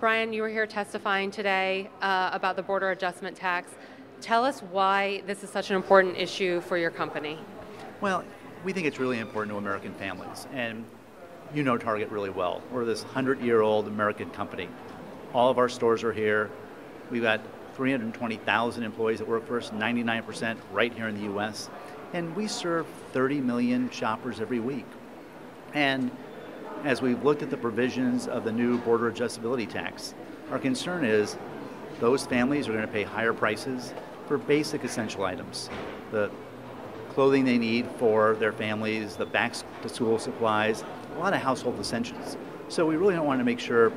Brian, you were here testifying today about the border adjustment tax. Tell us why this is such an important issue for your company. Well, we think it's really important to American families, and you know Target really well. We're this 100-year-old American company. All of our stores are here. We've got 320,000 employees that work for us, 99% right here in the U.S., and we serve 30 million shoppers every week. And as we've looked at the provisions of the new border adjustability tax, our concern is those families are going to pay higher prices for basic essential items. The clothing they need for their families, the back-to-school supplies, a lot of household essentials. So we really want to make sure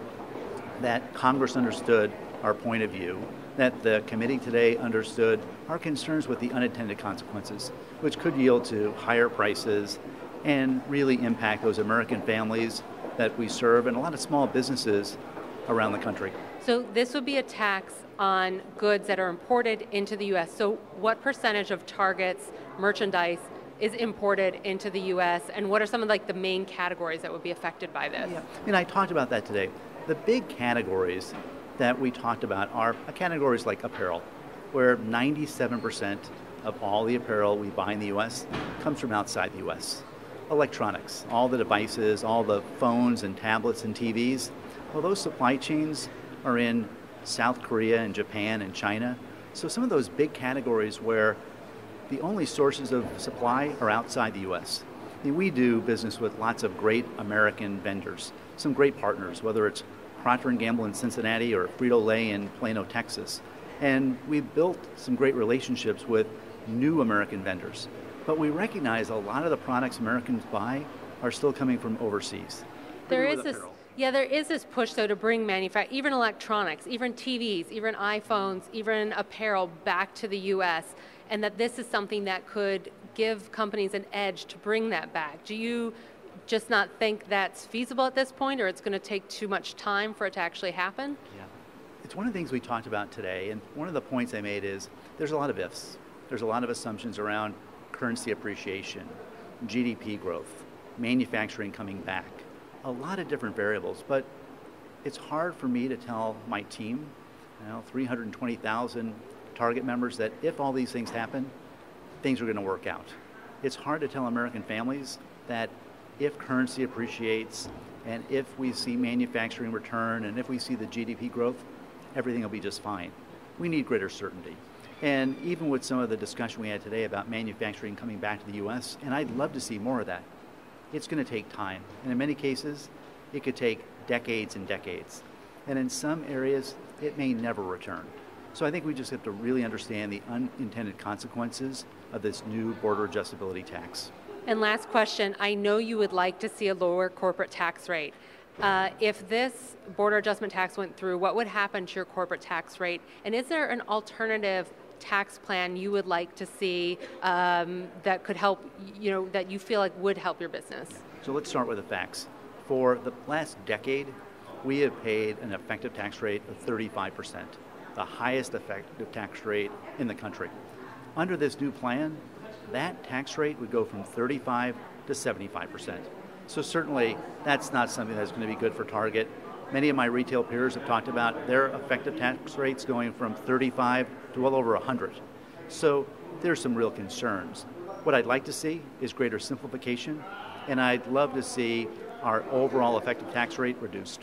that Congress understood our point of view, that the committee today understood our concerns with the unintended consequences, which could yield to higher prices and really impact those American families that we serve and a lot of small businesses around the country. So this would be a tax on goods that are imported into the U.S. So what percentage of Target's merchandise is imported into the U.S., and what are some of the main categories that would be affected by this? Yeah, and I talked about that today. The big categories that we talked about are categories like apparel, where 97% of all the apparel we buy in the U.S. comes from outside the U.S. Electronics, all the devices, all the phones and tablets and TVs, well, those supply chains are in South Korea and Japan and China. So some of those big categories where the only sources of supply are outside the U.S. I mean, we do business with lots of great American vendors, some great partners, whether it's Procter & Gamble in Cincinnati or Frito-Lay in Plano, Texas. And we've built some great relationships with new American vendors. But we recognize a lot of the products Americans buy are still coming from overseas. There is this push, though, to bring even electronics, even TVs, even iPhones, even apparel back to the U.S., and that this is something that could give companies an edge to bring that back. Do you just not think that's feasible at this point, or it's going to take too much time for it to actually happen? Yeah. It's one of the things we talked about today, and one of the points I made is there's a lot of ifs. There's a lot of assumptions around currency appreciation, GDP growth, manufacturing coming back, a lot of different variables, but it's hard for me to tell my team, 320,000 Target members, that if all these things happen, things are going to work out. It's hard to tell American families that if currency appreciates and if we see manufacturing return and if we see the GDP growth, everything will be just fine. We need greater certainty. And even with some of the discussion we had today about manufacturing coming back to the U.S., and I'd love to see more of that, it's going to take time. And in many cases, it could take decades and decades. And in some areas, it may never return. So I think we just have to really understand the unintended consequences of this new border adjustability tax. And last question, I know you would like to see a lower corporate tax rate. If this border adjustment tax went through, what would happen to your corporate tax rate? And is there an alternative tax plan you would like to see that could help, that you feel like would help your business? So let's start with the facts. For the last decade, we have paid an effective tax rate of 35%, the highest effective tax rate in the country. Under this new plan, that tax rate would go from 35 to 75%. So certainly that's not something that's going to be good for Target. Many of my retail peers have talked about their effective tax rates going from 35 to well over 100. So there's some real concerns. What I'd like to see is greater simplification, and I'd love to see our overall effective tax rate reduced.